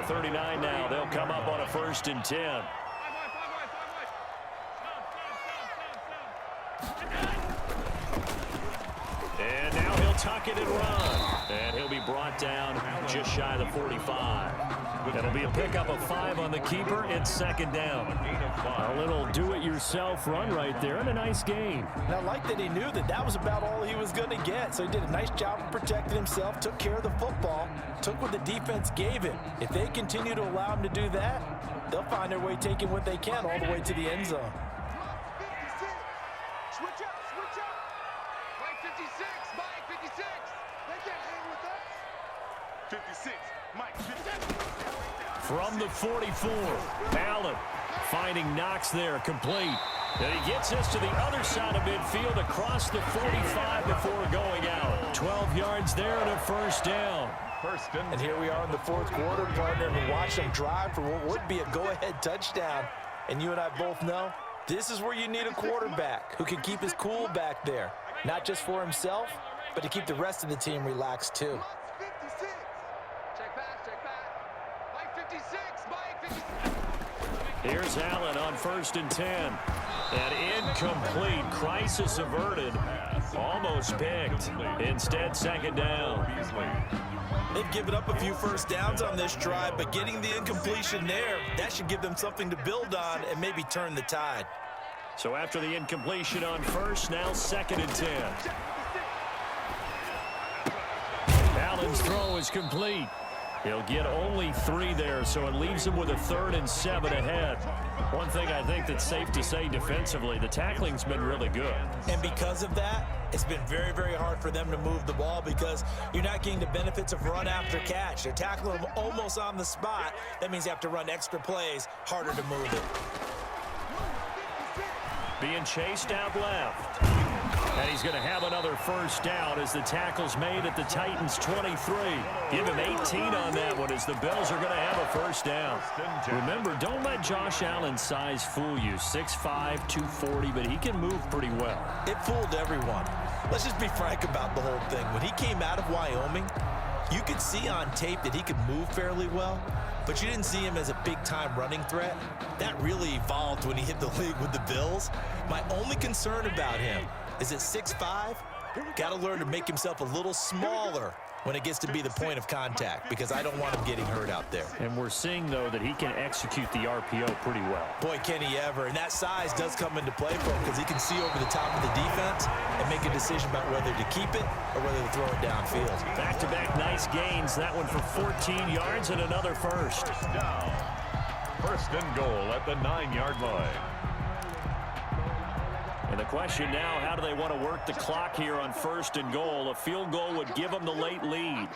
39 now. They'll come up on a 1st and 10. And now he'll tuck it and run. And he'll be brought down just shy of the 45. That'll be a pickup of 5 on the keeper. It's 2nd down. A little do-it-yourself run right there and a nice game. And I like that he knew that that was about all he was going to get. So he did a nice job of protecting himself, took care of the football, took what the defense gave him. If they continue to allow him to do that, they'll find their way taking what they can all the way to the end zone. Switch up, switch up. Mike 56, Mike 56. They can't hang with us. 56, Mike 56. From the 44, Allen finding Knox there, complete. And he gets us to the other side of midfield across the 45 before going out. 12 yards there and a 1st down. And here we are in the 4th quarter, partner, and watch them drive for what would be a go-ahead touchdown. And you and I both know this is where you need a quarterback who can keep his cool back there. Not just for himself, but to keep the rest of the team relaxed too. Here's Allen on 1st and 10. And incomplete. Crisis averted. Almost picked. Instead, 2nd down. They've given up a few 1st downs on this drive, but getting the incompletion there, that should give them something to build on and maybe turn the tide. So after the incompletion on 1st, now 2nd and 10. Allen's throw is complete. He'll get only 3 there, so it leaves him with a 3rd and 7 ahead. One thing I think that's safe to say defensively, the tackling's been really good. And because of that, it's been very, very hard for them to move the ball because you're not getting the benefits of run after catch. They're tackling them almost on the spot. That means you have to run extra plays, harder to move it. Being chased out left. And he's going to have another 1st down as the tackle's made at the Titans' 23. Give him 18 on that one as the Bills are going to have a 1st down. Remember, don't let Josh Allen's size fool you. 6'5", 240, but he can move pretty well. It fooled everyone. Let's just be frank about the whole thing. When he came out of Wyoming, you could see on tape that he could move fairly well, but you didn't see him as a big-time running threat. That really evolved when he hit the league with the Bills. My only concern about him is at 6'5", got to learn to make himself a little smaller when it gets to be the point of contact because I don't want him getting hurt out there. And we're seeing, though, that he can execute the RPO pretty well. Boy, can he ever. And that size does come into play for him because he can see over the top of the defense and make a decision about whether to keep it or whether to throw it downfield. Back-to-back nice gains. That one for 14 yards and another 1st. 1st and goal at the 9-yard line. And the question now, how do they want to work the clock here on 1st and goal? A field goal would give them the late lead.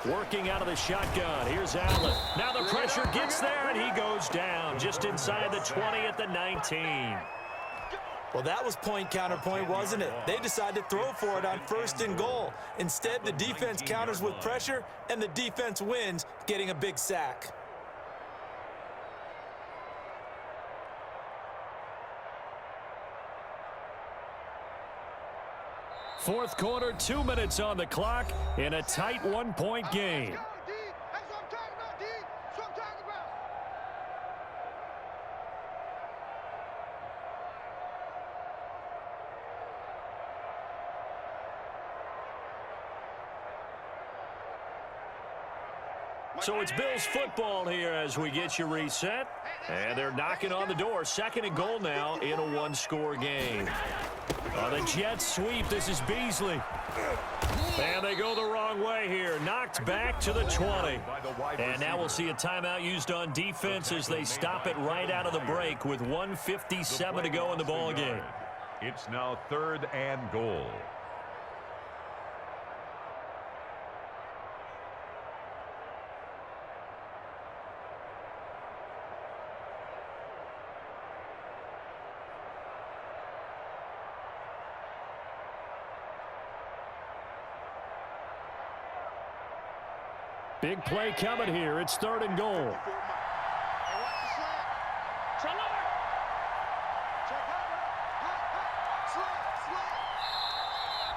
Working out of the shotgun. Here's Allen. Now the pressure gets there, and he goes down just inside the 20 at the 19. Well, that was point counterpoint, wasn't it? They decided to throw for it on 1st and goal. Instead, the defense counters with pressure, and the defense wins, getting a big sack. Fourth quarter, 2 minutes on the clock in a tight one-point game. So it's Bills football here as we get you reset. And they're knocking on the door. 2nd and goal now in a one-score game. The Jets sweep. This is Beasley. And they go the wrong way here. Knocked back to the 20. And now we'll see a timeout used on defense as they stop it right out of the break with 1:57 to go in the ball game. It's now 3rd and goal. Big play coming here. It's 3rd and goal. Hey, watch the slant. Trevor. Check slant.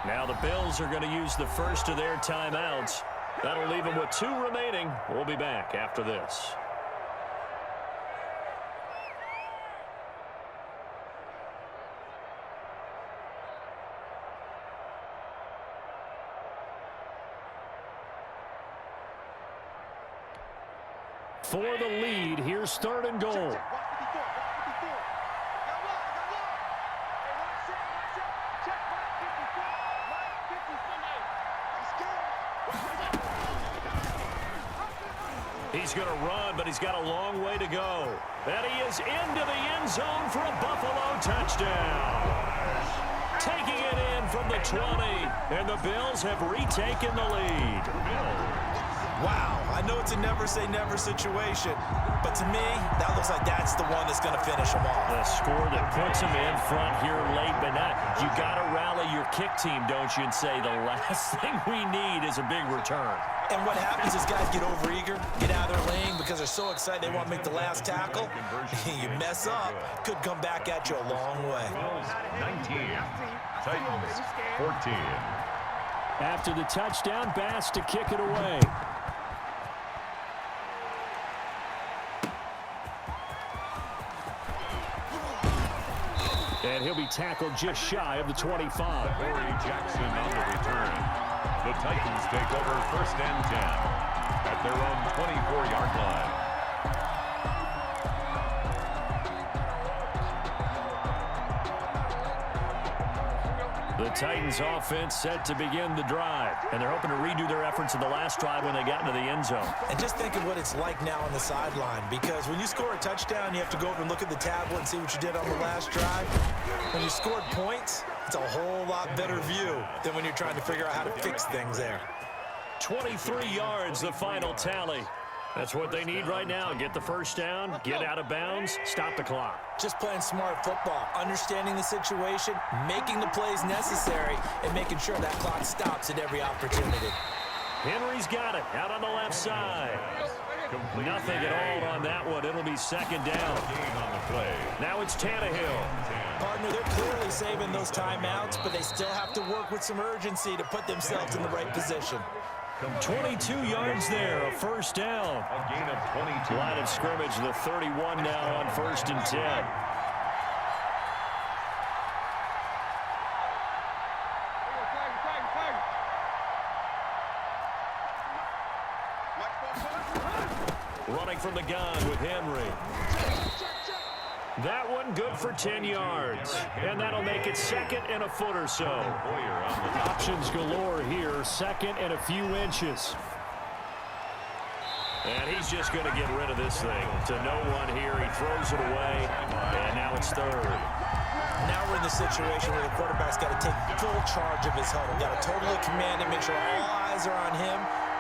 Now the Bills are going to use the first of their timeouts. That'll leave them with 2 remaining. We'll be back after this. For the lead, here's 3rd and goal. Watch 54. Watch 54. Got one. Hey, watch check. Check. Watch 54. Let's go. He's going to run, but he's got a long way to go. And he is into the end zone for a Buffalo touchdown. Taking it in from the 20, and the Bills have retaken the lead. Wow, I know it's a never-say-never situation, but to me, that looks like that's the one that's going to finish them off. The score that puts them in front here late, but not. You got to rally your kick team, don't you, and say the last thing we need is a big return. And what happens is guys get overeager, get out of their lane because they're so excited they want to make the last tackle. You mess up, could come back at you a long way. Bills 19, Titans 14. After the touchdown, Bass to kick it away. And he'll be tackled just shy of the 25. Corey Jackson on the return. The Titans take over 1st and 10 at their own 24-yard line. The Titans offense set to begin the drive, and they're hoping to redo their efforts in the last drive when they got into the end zone. And just think of what it's like now on the sideline, because when you score a touchdown, you have to go over and look at the tablet and see what you did on the last drive. When you scored points, it's a whole lot better view than when you're trying to figure out how to fix things there. 23 yards, the final tally. That's what they need right now. Get the first down, get out of bounds, stop the clock. Just playing smart football, understanding the situation, making the plays necessary, and making sure that clock stops at every opportunity. Henry's got it out on the left side. Nothing at all on that one. It'll be 2nd down. Gain on the play. Now it's Tannehill. Partner, they're clearly saving those timeouts, but they still have to work with some urgency to put themselves in the right position. 22 yards there, a 1st down. A gain of 22. Line of scrimmage, the 31 now on 1st and 10. Running from the gun with Henry. That one good for 10 yards. And that'll make it 2nd and a foot or so. Options galore here, 2nd and a few inches. And he's just going to get rid of this thing. To no one here, he throws it away. And now it's 3rd. Now we're in the situation where the quarterback's got to take full charge of his huddle. Got to totally command it, make sure all eyes are on him.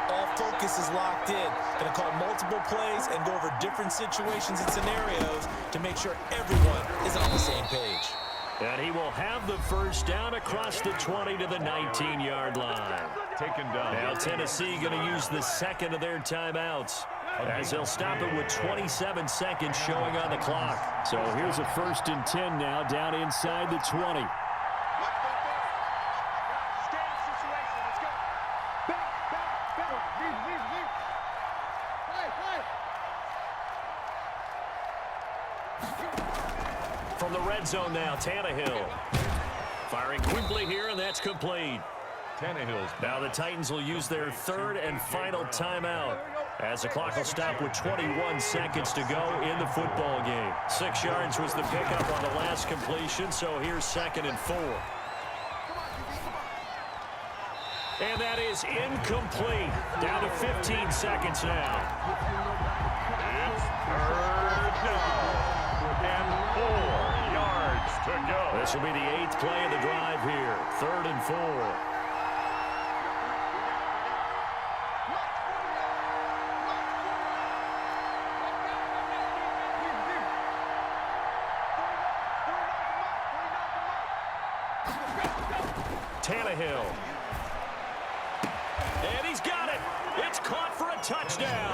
All focus is locked in. Going to call multiple plays and go over different situations and scenarios to make sure everyone is on the same page. And he will have the 1st down across the 20 to the 19-yard line. Taken down. Now Tennessee going to use the 2nd of their timeouts, as they'll stop it with 27 seconds showing on the clock. So here's a 1st and 10 now down inside the 20. From the red zone now, Tannehill. Firing quickly here, and that's complete. Tannehill's Now the Titans will use their 3rd and final timeout, as the clock will stop with 21 seconds to go in the football game. 6 yards was the pickup on the last completion, so here's 2nd and 4. And that is incomplete. Down to 15 seconds now. It's 3rd down. And 4 yards to go. This will be the 8th play of the drive here. 3rd and 4. Tannehill. And he's got it. It's caught for a touchdown.